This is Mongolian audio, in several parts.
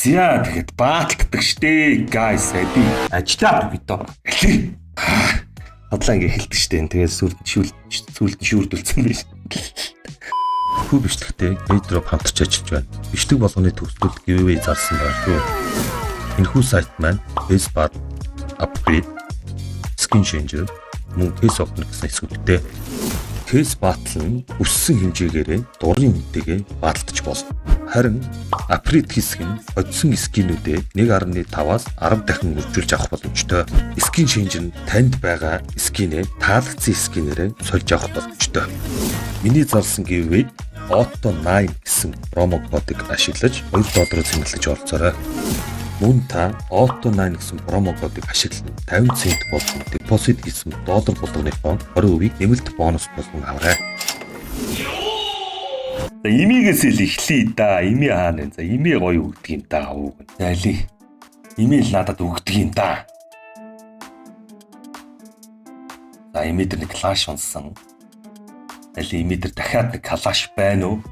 За тэгэхэд баалтдаг штэ. Guys, эди ажлаа битоо. Хадлаа ингэ хэлдэг штэ. Тэгээд сүлд шүүрдүүлсэн байж. Хүү бичлэгтэй Airdrop хамтарч ажиллаж байна. Бичлэг болгоны төгсгөл giveaway зарсан байна шүү. Энэхүү сайт маань Facebook Upgrade, Skin Changer, мөн Case Opener гэсэн эсвэлтэй. Case Battle нь өссөн хэмжээгээр дурын үнэтэйгээ баталдаж болно. Харин Upgrade хэсэг нь одсон скинүүдээ 1.5-аас 10 дахин үржүүлж авах боломжтой. Skin Changer нь танд байгаа скинээ таалагдсан скинээрээ сольж авах боломжтой. Миний зарсан giveaway Auto9 гэсэн промо кодыг ашиглаж $2 зэмлэж оролцоорой. Мөн та Auto9 гэсэн промо кодыг ашиглан 50 цент болон депозит хийсэн доллар болгоныхоо 20% нэмэлт бонус болгон аваарай. За имигээс л эхлэе да. Ими хаана вэ? За ими гоё өгдөг юм да. За алий. Ими л надад өгдөг юм да. За ими дээр нэг клаш унсан. Алий ими дээр дахиад нэг клаш байна уу?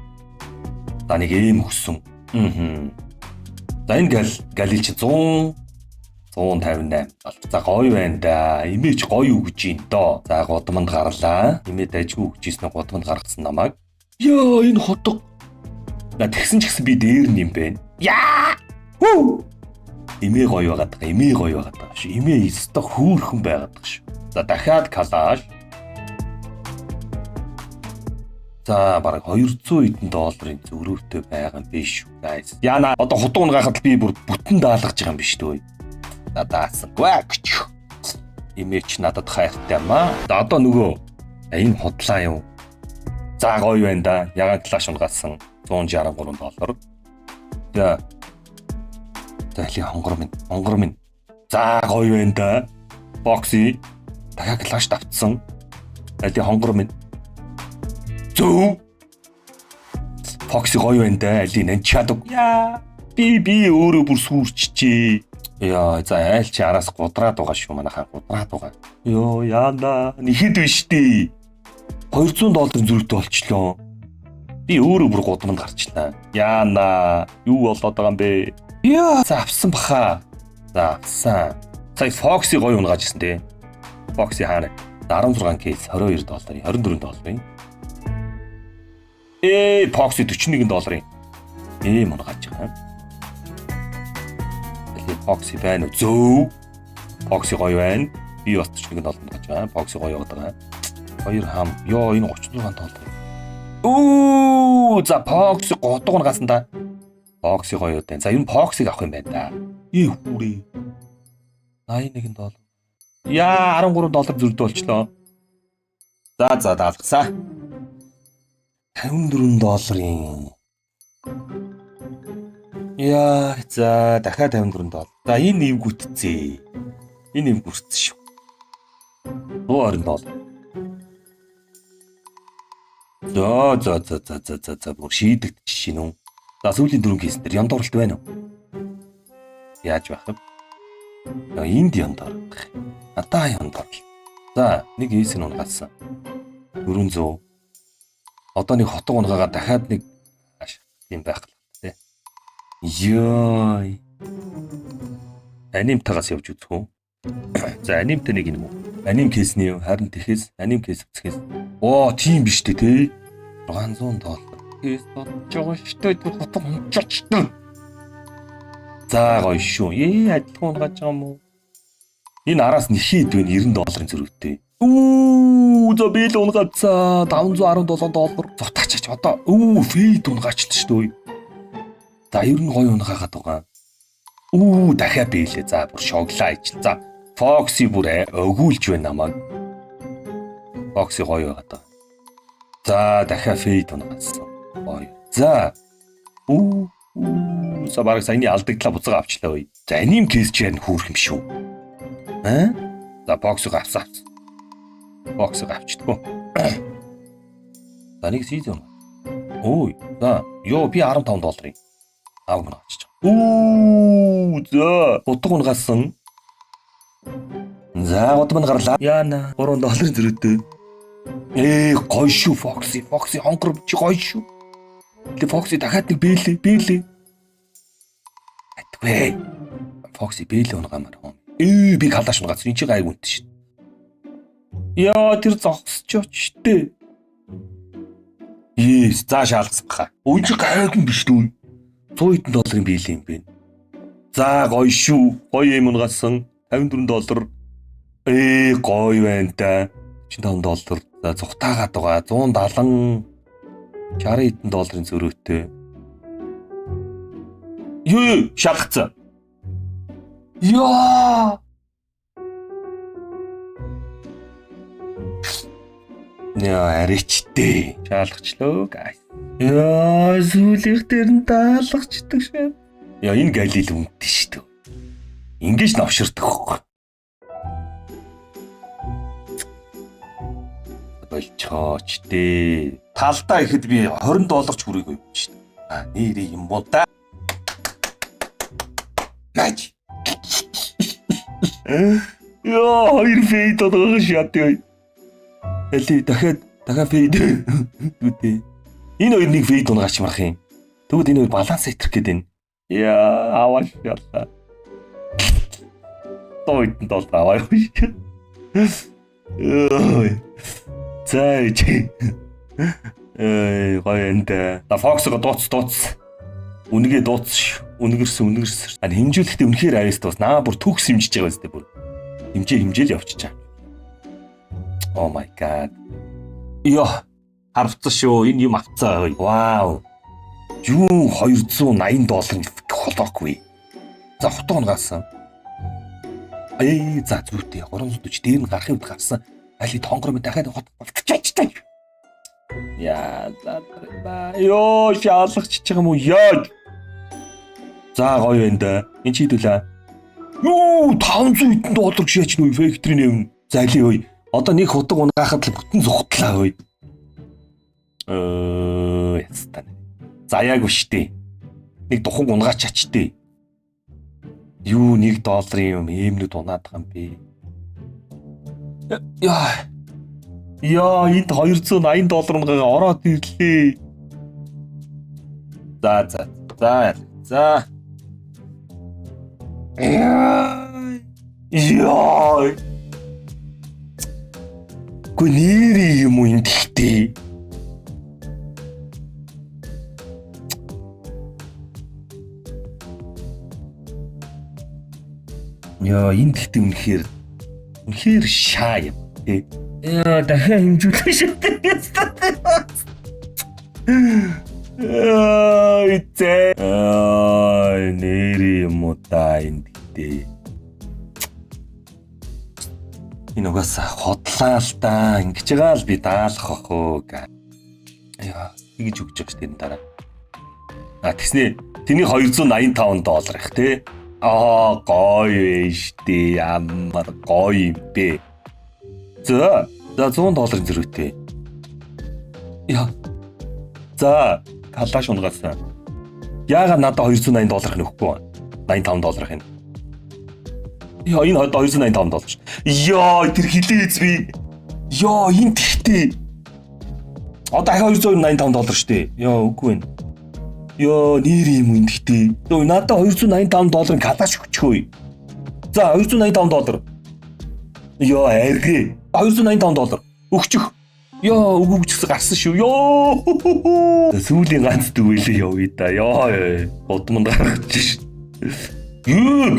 За нэг эм өгсөн. За энэ галил чи 158. За гоё байна да. Имиж гоё өгж ин доо. За гудамд гарлаа. Имээ дайжгүй өгчээснэ гудамд гаргацсан намайг. Ёо энэ хотго. За тэгсэн ч гэсэн би дээр нь юм бэ. Яа! Хүү! Имээ гоё байгаад байгаа. Имээ гоё байгаад байгаа шүү. Имээ өстө хөөрхөн байгаад байгаа шүү. За дахиад калаш. За бараг $200 зөрүүтэй байгаа юм биш үү guys. Яна одоо хутуун гахад би бүр бүтэн даалгаж байгаа юм биш үү? За даасангүй. Имэж надад хайртай маа. За одоо нөгөө энэ худлаа юу? За гоё байна да. Ягаан клаш унгасан $163. За. Тэхли хонгор минь. За гоё байна да. Бокси дахиад клаш давтсан. Али хонгор минь. Зөө. Фокси гоё байна да. Али нэн чадаг. Яа. Би өөрөө бүр сүрчжээ. Яа, за айл чи араас гудраад байгаа шүү манайхаа гудраад байгаа. Йоо, яана. Нэхэд биш дээ. $200 зөрүүтэй болчлоо. Би өөрөө бүр гудамд гарчлаа. Яана. Юу болоод байгаа юм бэ? Яа, за авсан баха. За авсан. Сая Фокси гоё унгааж ирсэн дээ. Фокси хаана? 16 кейс $22, $24. Фокси $41. Унгааж байгаа. Фокси байна уу? Зөө. Фокси гоё байна. Би бас $41 унгааж байгаа. Фокси гоё байгаа. Хоёр хам. Ёо энэ $36. Оо, за Фокси годог унгасан да. Фокси гоё байна. За энэ Фоксиг авах юм байна да. Хүүрээ. $81. Яа, $13 зөрдөө болчлоо. За даалгасаа. $54. Яа, за дахиад $54. За энэ нэвгүтцээ. Энэ нэвгүрцсэн шүү. $20. За бүр шийдэгдэж шин үү. За сүүлийн 4 кейс дээр яндууралт байна уу? Яаж байх вэ? Энд яндуурах. Ата яндуурал. За нэг кейс нь унгасан. 400. Одоо нэг хотог унгаагаа дахиад нэг юм байх тий. Ёй. Анимтагаас явж үзэх үү? За анимтай нэг юм уу? Аним кейсний юу? Харин тэхээс аним кейс үзэхээс. Оо, тийм биш дээ тий. $600. Кейс бодож штэ хотог унчаач. За гоё шүү. Адилхан унгааж байгаа юм уу? Энэ араас нэхэд вэ $90 зөрүүтэй. За би л унгацсан $517. Зутаач одоо фейд унгаачлаа шүү дээ. За ер нь гоё унгаагаад байгаа. Дахиад бийлээ. За бүр шоглаа ич. За Фокси бүр өгүүлж байна намайг. Фокси гоё байгаад байгаа. За дахиад фейд унгацсан. Гоё. За. За бараг саяны алдагдлаа буцаага авчлаа бай. За аним кейс ч яг хөөрх юм шүү. За Фоксиг авсан. Фоксиг авчдаггүй. За нэг сизон. Ой, за ёо би $15. Аав нь авчиж байгаа. За утга унгасан. За удам нь гарлаа. Яана $3 зөрүүтэй. Гоё шүү Фокси. Фокси хонгор чи гоё шүү. Тэгээ Фокси дахиад нэг биелээ. бэ? Фокси бэлээ унгамаар юм. Би калаш унгацсан. Энд чи гайг үнт шин. Яа тэр зогсож штэ. За шаалгас баха. Үн чи гайг юм биш үү? 100 хэдэн долларын бэлээ юм бэ. За гоё шүү. Гоё юм унгасан. $54. Гоё байна та. $55. За зүхтаагаад байгаа. $170 $60 хэдэн долларын зөрөөтэй. Шалгацсан. Яа. Аричтэй. Шаалгачлоо guys. Сүүлийнх дээр нь даалгачдаг шээ. Энэ Галил үнэтэй шүү дээ. Ингиж навширдаг хөөх. Болчооч дээ. Талдаа ихэд би $20 ч хүрээгүй юм шүү дээ. Нэрээ юм бол да. Наач. Хоёр фейд одоогоо шатъя. Дахиад фейд. Үгүй. Энэ хоёр нэг фейд унгаач марах юм. Тэгвэл энэ хоёр баланс итрэх гээд байна. Аваад ялла. $100 аваа. За чи. Гоёнда. Фоксоо дууц. Үнэгээ дууц. Үнэгэрсэн. Хэмжүүлэхдээ үнэхээр авьяастай бас наа бүр төгс хэмжиж байгаа зү бүр. Хэмжээл явчихчаа. Oh my god. Харвцсан шүү. Энэ юм авцаа. Вау. Юу $280 холоогүй. За хотоо унгасан. За зүйтэй 340 дээр нь гарахын үед гарсан. Али тонгор мэд дахиад хот болчихчихтай. Шаалгач байгаа юм уу? За гоё байна да. Энд чи хэдүүлээ. $500 хэдэн шаач нүү фэктори нэвнэ. За али ой. Одоо нэг хутаг унгаахад л бүтэн зүхтлаа ой. Ястаа. За яг үштэй. Нэг духан унгаач ачтэй. $1 юм эмнүүд унаад байгаа юм бэ. Энд $280 унгаага ороод ирлээ. За. Гү нэрээ юм уу энэ тэгтээ. Энэ тэгтээ үнэхээр шаа юм. Дахиад хэмжүүлэх шээ. Нэрээ юм уу та энэ тэгтээ. Энэ угаасаа хотлаа л да. Ингэж байгаа л би даалах охоо. Тэгж өгч байгаа шүү дээ дараа. Тэгснэ тэний $285 их тий. Гоё штэ ямар гоё юм бэ. За $100 зэрэгтэй. За талааш унгасан. Яагаад надад $280 нөхгүй байна? $85 нь. Энэ $285. Тэр хилээз би. Энэ тэгтээ. Одоо $285 штэ. Үгүй байна. Нэр юм энэ тэгтээ. Надад $285 калаш өгчхөө. За $285. Аргэ. $285 өгчих. Өгөгчс гарсан шүү. Сүүлийн ганц дүүлээ явъя да. Бодмонд гаргачих ш.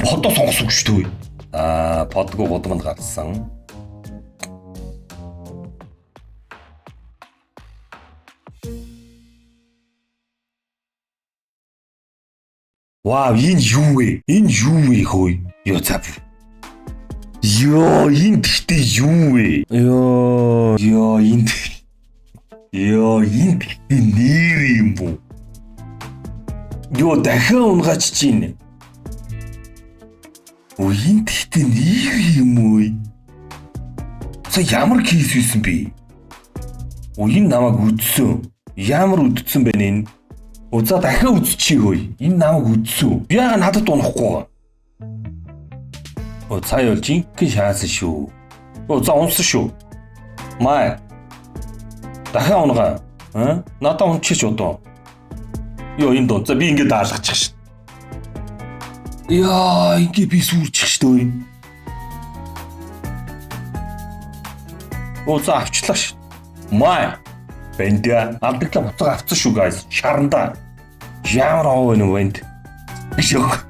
Фото сонгосон шүү дээ. Подго бодмонд гарсан. Вау, энэ юу вэ? Хөөе. Зав. Энэ тэгтээ юу вэ? Энэ тэгтээ нэр юм уу? Дахиад унгаач чинь. Энэ тэгтээ нэр юм уу? Ямар кейс үйсэн бэ? Энэ намайг үдсэн. Ямар үдсэн бэ энэ? За дахиад үзчихье. Энэ намайг үдсэн. Яагаад надад унахгүй? Цай бол жинхэнэ шаасан шүү. За унсан шүү. Маа. Дахиад унгаа. Надад унчих ч удаа. Энэ доо. За би ингэ даалгачих шин. Яа, ингээ би сүрчих штэ. За авчлаа ш. Маа. Бэнтэ алдаглаа буцаага авцсан шүү guys. Шаранда. Ямар аваа вэ нүвэнд? Биш яг.